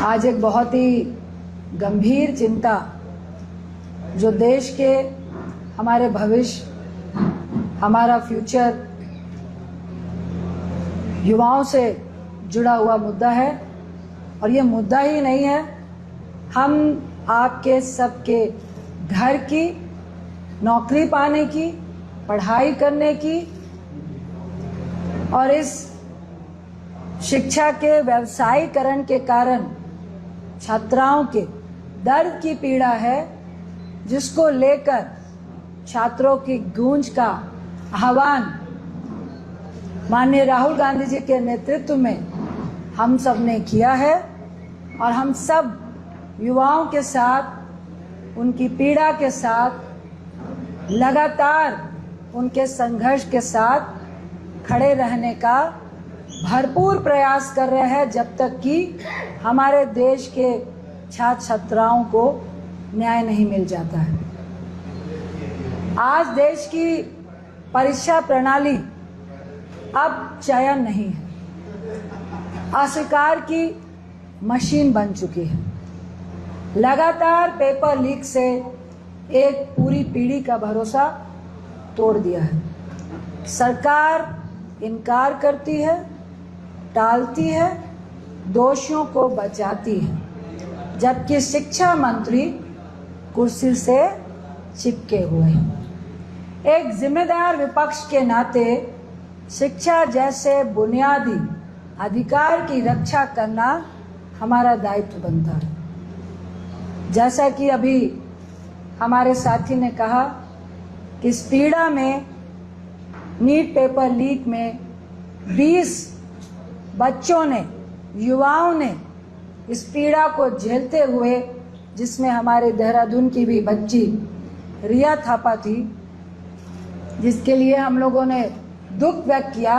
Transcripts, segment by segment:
आज एक बहुत ही गंभीर चिंता जो देश के हमारे भविष्य, हमारा फ्यूचर, युवाओं से जुड़ा हुआ मुद्दा है। और ये मुद्दा ही नहीं है, हम आपके सबके घर की, नौकरी पाने की, पढ़ाई करने की और इस शिक्षा के व्यवसायीकरण के कारण छात्राओं के दर्द की पीड़ा है, जिसको लेकर छात्रों की गूंज का आह्वान माननीय राहुल गांधी जी के नेतृत्व में हम सब ने किया है। और हम सब युवाओं के साथ, उनकी पीड़ा के साथ, लगातार उनके संघर्ष के साथ खड़े रहने का भरपूर प्रयास कर रहे हैं, जब तक कि हमारे देश के छात्र छात्राओं को न्याय नहीं मिल जाता है। आज देश की परीक्षा प्रणाली अब चयन नहीं है, अस्वीकार की मशीन बन चुकी है। लगातार पेपर लीक से एक पूरी पीढ़ी का भरोसा तोड़ दिया है। सरकार इनकार करती है, टालती है, दोषियों को बचाती है, जबकि शिक्षा मंत्री कुर्सी से चिपके हुए हैं। एक जिम्मेदार विपक्ष के नाते शिक्षा जैसे बुनियादी अधिकार की रक्षा करना हमारा दायित्व बनता है। जैसा कि अभी हमारे साथी ने कहा कि इस पीड़ा में, नीट पेपर लीक में 20 बच्चों ने, युवाओं ने इस पीड़ा को झेलते हुए, जिसमें हमारे देहरादून की भी बच्ची रिया थापा थी, जिसके लिए हम लोगों ने दुख व्यक्त किया।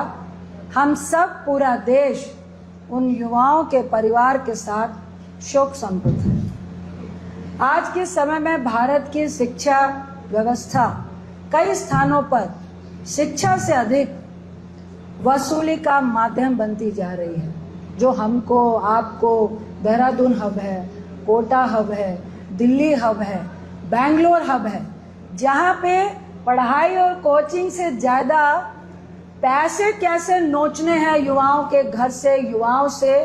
हम सब, पूरा देश उन युवाओं के परिवार के साथ शोक संतप्त है। आज के समय में भारत की शिक्षा व्यवस्था कई स्थानों पर शिक्षा से अधिक वसूली का माध्यम बनती जा रही है, जो हमको, आपको देहरादून हब है, कोटा हब है, दिल्ली हब है, बेंगलोर हब है, जहाँ पे पढ़ाई और कोचिंग से ज़्यादा पैसे कैसे नोचने हैं युवाओं के घर से, युवाओं से,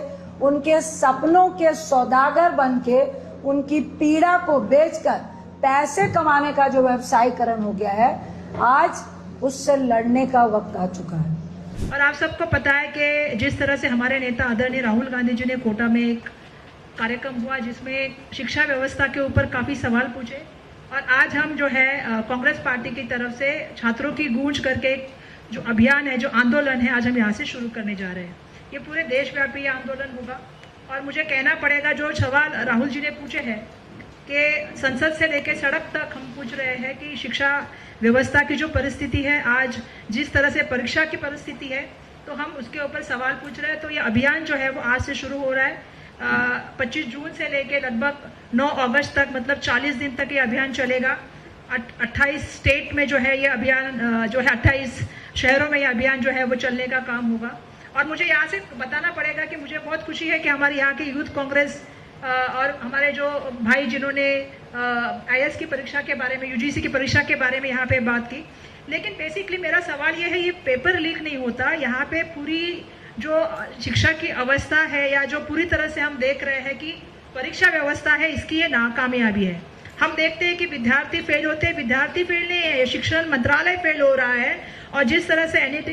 उनके सपनों के सौदागर बन के उनकी पीड़ा को बेचकर पैसे कमाने का जो व्यवसायीकरण हो गया है, आज उससे लड़ने का वक्त आ चुका है। और आप सबको पता है कि जिस तरह से हमारे नेता आदरणीय राहुल गांधी जी ने कोटा में एक कार्यक्रम हुआ जिसमें शिक्षा व्यवस्था के ऊपर काफ़ी सवाल पूछे, और आज हम जो है कांग्रेस पार्टी की तरफ से छात्रों की गूंज करके जो अभियान है, जो आंदोलन है, आज हम यहाँ से शुरू करने जा रहे हैं। ये पूरे देशव्यापी आंदोलन होगा। और मुझे कहना पड़ेगा, जो सवाल राहुल जी ने पूछे हैं कि संसद से लेकर सड़क तक हम पूछ रहे हैं कि शिक्षा व्यवस्था की जो परिस्थिति है, आज जिस तरह से परीक्षा की परिस्थिति है, तो हम उसके ऊपर सवाल पूछ रहे हैं। तो ये अभियान जो है वो आज से शुरू हो रहा है। 25 जून से लेकर लगभग 9 अगस्त तक, मतलब 40 दिन तक ये अभियान चलेगा। 28 स्टेट में जो है ये अभियान जो है 28 शहरों में ये अभियान जो है वो चलने का काम होगा। और मुझे यहाँ से बताना पड़ेगा कि मुझे बहुत खुशी है कि हमारे यहाँ की यूथ कांग्रेस और हमारे जो भाई जिन्होंने IAS की परीक्षा के बारे में, UGC की परीक्षा के बारे में यहाँ पे बात की, लेकिन बेसिकली मेरा सवाल ये है, ये पेपर लीक नहीं होता। यहाँ पे पूरी जो शिक्षा की अवस्था है, या जो पूरी तरह से हम देख रहे हैं कि परीक्षा व्यवस्था है, इसकी ये नाकामयाबी है। हम देखते हैं कि विद्यार्थी फेल होते हैं, विद्यार्थी फेल नहीं है, शिक्षण मंत्रालय फेल हो रहा है, और जिस तरह से NET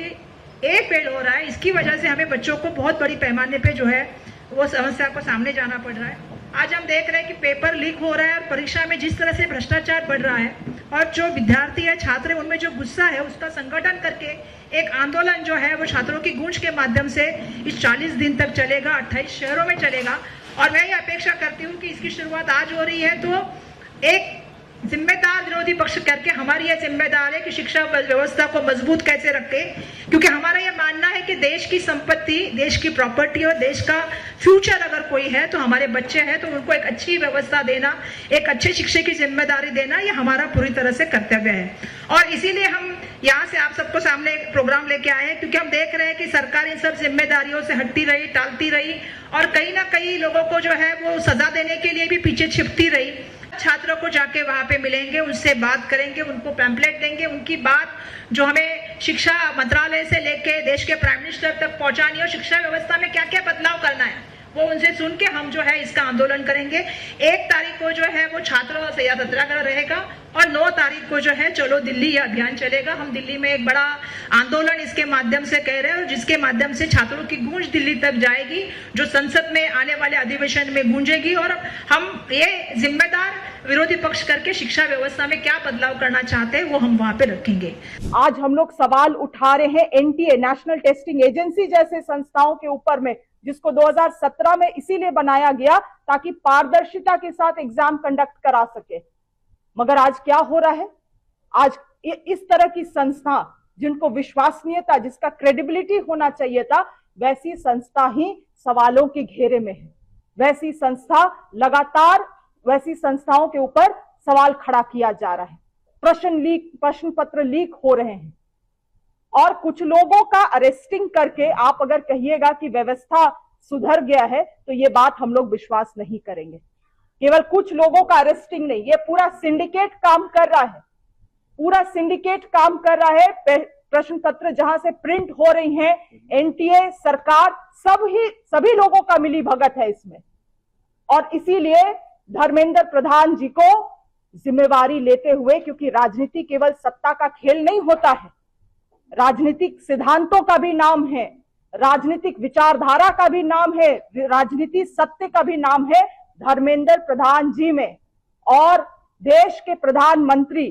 फेल हो रहा है, इसकी वजह से हमें बच्चों को बहुत बड़ी पैमाने पे जो है वो समस्या को सामने जाना पड़ रहा है। आज हम देख रहे हैं कि पेपर लीक हो रहा है, और परीक्षा में जिस तरह से भ्रष्टाचार बढ़ रहा है, और जो विद्यार्थी है, छात्र है, उनमें जो गुस्सा है, उसका संगठन करके एक आंदोलन जो है वो छात्रों की गूंज के माध्यम से इस 40 दिन तक चलेगा, 28 शहरों में चलेगा। और मैं ये अपेक्षा करती हूँ कि इसकी शुरुआत आज हो रही है, तो एक जिम्मेदार विरोधी पक्ष करके हमारी यह जिम्मेदार है कि शिक्षा व्यवस्था को मजबूत कैसे रखें, क्योंकि हमारा यह मानना है कि देश की संपत्ति, देश की प्रॉपर्टी और देश का फ्यूचर अगर कोई है तो हमारे बच्चे हैं, तो उनको एक अच्छी व्यवस्था देना, एक अच्छे शिक्षक की जिम्मेदारी देना, यह हमारा पूरी तरह से कर्तव्य है। और इसीलिए हम यहाँ से आप सबको सामने एक प्रोग्राम लेके आए हैं, क्योंकि हम देख रहे हैं कि सरकार इन सब जिम्मेदारियों से हटती रही, टालती रही और कहीं ना कहीं लोगों को जो है वो सजा देने के लिए भी पीछे छिपती रही। छात्रों को जाके वहां पे मिलेंगे, उनसे बात करेंगे, उनको पैम्पलेट देंगे, उनकी बात जो हमें शिक्षा मंत्रालय से लेके देश के प्राइम मिनिस्टर तक पहुंचानी है, शिक्षा व्यवस्था में क्या क्या बदलाव करना है वो उनसे सुन के हम जो है इसका आंदोलन करेंगे। 1 तारीख को जो है वो छात्रों का सत्याग्रह रहेगा और 9 तारीख को जो है चलो दिल्ली ये अभियान चलेगा। हम दिल्ली में एक बड़ा आंदोलन इसके माध्यम से कह रहे हैं और जिसके माध्यम से छात्रों की गूंज दिल्ली तक जाएगी, जो संसद में आने वाले अधिवेशन में गूंजेगी और हम ये जिम्मेदार विरोधी पक्ष करके शिक्षा व्यवस्था में क्या बदलाव करना चाहते हैं वो हम वहां पे रखेंगे। आज हम लोग सवाल उठा रहे हैं एनटीए, नेशनल टेस्टिंग एजेंसी जैसे संस्थाओं के ऊपर में, जिसको 2017 में इसीलिए बनाया गया ताकि पारदर्शिता के साथ एग्जाम कंडक्ट करा सके। मगर आज क्या हो रहा है, आज इस तरह की संस्था जिनको विश्वसनीयता, जिसका क्रेडिबिलिटी होना चाहिए था, वैसी संस्था ही सवालों के घेरे में है। वैसी संस्था लगातार, वैसी संस्थाओं के ऊपर सवाल खड़ा किया जा रहा है। प्रश्न पत्र लीक हो रहे हैं और कुछ लोगों का अरेस्टिंग करके आप अगर कहिएगा कि व्यवस्था सुधर गया है तो ये बात हम लोग विश्वास नहीं करेंगे। केवल कुछ लोगों का अरेस्टिंग नहीं, ये पूरा सिंडिकेट काम कर रहा है, पूरा सिंडिकेट काम कर रहा है। प्रश्न पत्र जहां से प्रिंट हो रही हैं, एनटीए, सरकार, सभी लोगों का मिली भगत है इसमें। और इसीलिए धर्मेंद्र प्रधान जी को जिम्मेवारी लेते हुए, क्योंकि राजनीति केवल सत्ता का खेल नहीं होता है, राजनीतिक सिद्धांतों का भी नाम है, राजनीतिक विचारधारा का भी नाम है, राजनीति सत्य का भी नाम है धर्मेंद्र प्रधान जी में। और देश के प्रधानमंत्री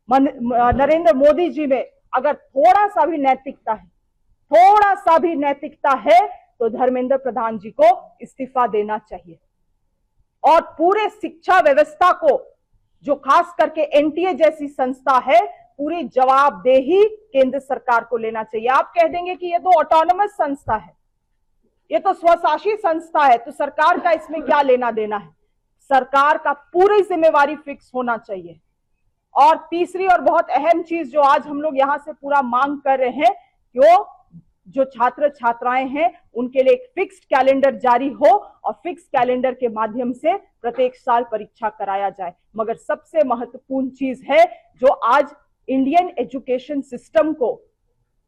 नरेंद्र मोदी जी में अगर थोड़ा सा भी नैतिकता है, थोड़ा सा भी नैतिकता है, तो धर्मेंद्र प्रधान जी को इस्तीफा देना चाहिए। और पूरे शिक्षा व्यवस्था को, जो खास करके एनटीए जैसी संस्था है, पूरी जवाबदेही केंद्र सरकार को लेना चाहिए। आप कह देंगे कि ये तो ऑटोनमस संस्था है, ये तो स्वशासी संस्था है, तो सरकार का इसमें क्या लेना देना है। सरकार का पूरी जिम्मेवारी फिक्स होना चाहिए। और तीसरी और बहुत अहम चीज जो आज हम लोग यहां से पूरा मांग कर रहे हैं, जो छात्र छात्राएं हैं उनके लिए एक फिक्स्ड कैलेंडर जारी हो और फिक्स कैलेंडर के माध्यम से प्रत्येक साल परीक्षा कराया जाए। मगर सबसे महत्वपूर्ण चीज है जो आज इंडियन एजुकेशन सिस्टम को,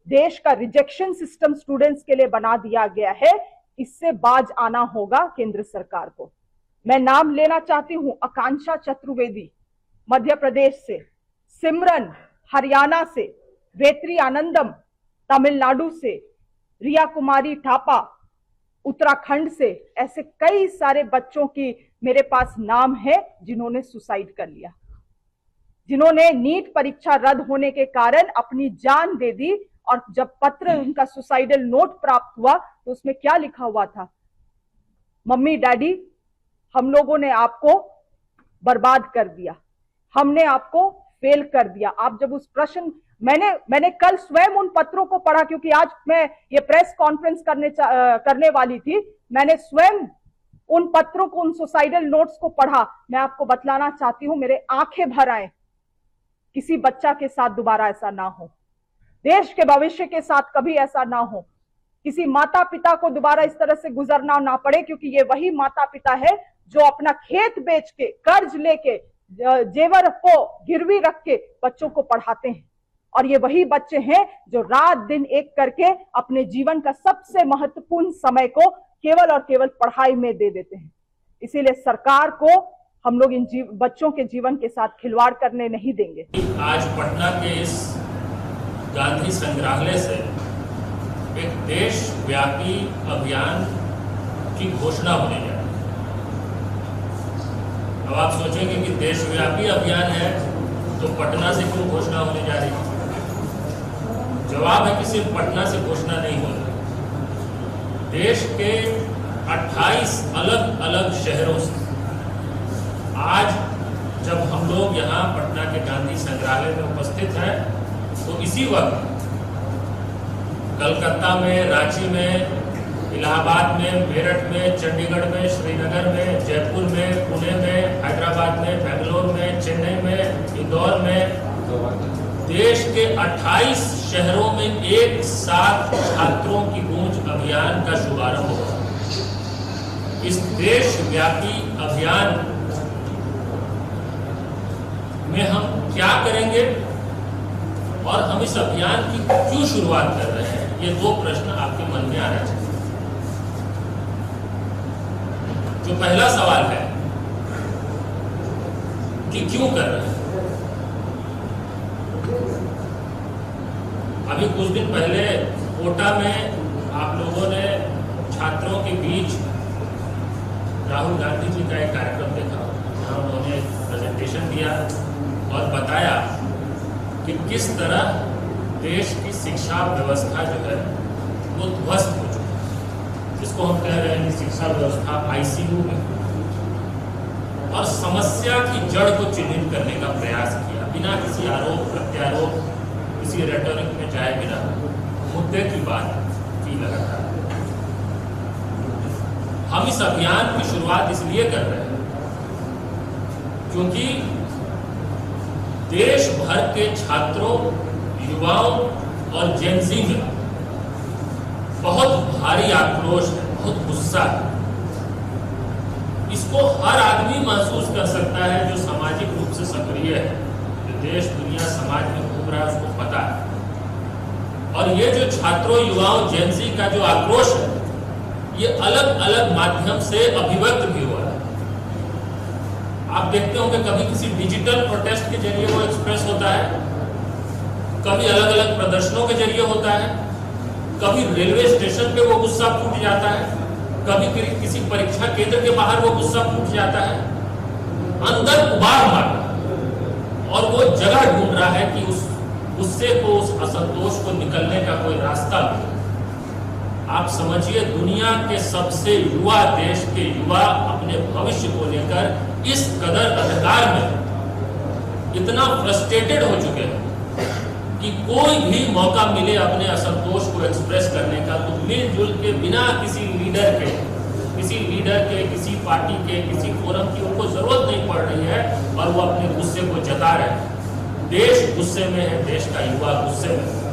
देश का रिजेक्शन सिस्टम स्टूडेंट्स के लिए बना दिया गया है, इससे बाज आना होगा केंद्र सरकार को। मैं नाम लेना चाहती हूं, आकांक्षा चतुर्वेदी मध्य प्रदेश से, सिमरन हरियाणा से, वेत्री आनंदम तमिलनाडु से, रिया कुमारी थापा उत्तराखंड से। ऐसे कई सारे बच्चों की मेरे पास नाम है जिन्होंने सुसाइड कर लिया, जिन्होंने नीट परीक्षा रद्द होने के कारण अपनी जान दे दी। और जब पत्र, उनका सुसाइडल नोट प्राप्त हुआ तो उसमें क्या लिखा हुआ था, मम्मी डैडी हम लोगों ने आपको बर्बाद कर दिया, हमने आपको फेल कर दिया। आप जब उस प्रश्न, मैंने कल स्वयं उन पत्रों को पढ़ा, क्योंकि आज मैं ये प्रेस कॉन्फ्रेंस करने वाली थी। मैंने स्वयं उन पत्रों को, उन सुसाइडल नोट्स को पढ़ा। मैं आपको बतलाना चाहती हूं, मेरे आंखें भर आए। किसी बच्चा के साथ दोबारा ऐसा ना हो, देश के भविष्य के साथ कभी ऐसा ना हो, किसी माता पिता को दोबारा इस तरह से गुजरना ना पड़े, क्योंकि ये वही माता पिता है जो अपना खेत बेच के, कर्ज लेके, जेवर को गिरवी रख के बच्चों को पढ़ाते हैं। और ये वही बच्चे हैं जो रात दिन एक करके अपने जीवन का सबसे महत्वपूर्ण समय को केवल और केवल पढ़ाई में दे देते हैं। इसीलिए सरकार को हम लोग इन बच्चों के जीवन के साथ खिलवाड़ करने नहीं देंगे। आज पटना के इस गांधी संग्रहालय से एक देशव्यापी अभियान की घोषणा होने जा रही है। अब आप सोचेंगे कि देशव्यापी अभियान है तो पटना से क्यों घोषणा होने जा रही है? जवाब है कि सिर्फ पटना से घोषणा नहीं हो रही, देश के 28 अलग अलग शहरों से। आज जब हम लोग यहाँ पटना के गांधी संग्रहालय में उपस्थित हैं तो इसी वक्त कलकत्ता में, रांची में, इलाहाबाद में, मेरठ में, चंडीगढ़ में, श्रीनगर में, जयपुर में, पुणे में, हैदराबाद में, बेंगलोर में, चेन्नई में, इंदौर में, देश के 28 शहरों में एक साथ छात्रों की गूंज अभियान का शुभारंभ होगा। इस देशव्यापी अभियान में हम क्या करेंगे और हम इस अभियान की क्यों शुरुआत कर रहे हैं, ये दो प्रश्न आपके मन में आना चाहिए। जो पहला सवाल है कि क्यों कर रहे हैं। अभी कुछ दिन पहले कोटा में आप लोगों ने छात्रों के बीच राहुल गांधी जी का एक कार्यक्रम देखा, जहां उन्होंने एक प्रेजेंटेशन दिया और बताया कि किस तरह देश की शिक्षा व्यवस्था जो है वो ध्वस्त हो चुकी है, जिसको हम कह रहे हैं कि शिक्षा व्यवस्था आईसीयू में, और समस्या की जड़ को चिन्हित करने का प्रयास किया, बिना किसी आरोप प्रत्यारोप, किसी रेटोरिक में जाए बिना मुद्दे की बात की लगातार। हम इस अभियान की शुरुआत इसलिए कर रहे हैं क्योंकि देश भर के छात्रों, युवाओं और जेनजी में बहुत भारी आक्रोश है, बहुत गुस्सा है। इसको हर आदमी महसूस कर सकता है जो सामाजिक रूप से सक्रिय है, जो देश दुनिया समाज में घूम रहा है, उसको पता है। और ये जो छात्रों, युवाओं, जेनजी का जो आक्रोश है, ये अलग अलग माध्यम से अभिव्यक्त भी हो रहा है। आप देखते होंगे कभी किसी डिजिटल प्रोटेस्ट के जरिए वो एक्सप्रेस होता है, कभी अलग अलग प्रदर्शनों के जरिए होता है, कभी रेलवे स्टेशन पे वो गुस्सा फूट जाता है, कभी किसी परीक्षा केंद्र के बाहर वो गुस्सा फूट जाता है। अंदर उबार मारना और वो जगह ढूंढ रहा है कि उस गुस्से को, उस असंतोष को निकलने का कोई रास्ता मिले। आप समझिए, दुनिया के सबसे युवा देश के युवा अपने भविष्य को लेकर इस कदर अंधकार में इतना फ्रस्ट्रेटेड हो चुके हैं कि कोई भी मौका मिले अपने असंतोष को एक्सप्रेस करने का तो मिलजुल के, बिना किसी लीडर के, किसी पार्टी के, किसी फोरम की उनको जरूरत नहीं पड़ रही है और वो अपने गुस्से को जता रहे हैं। देश गुस्से में है, देश का युवा गुस्से में है।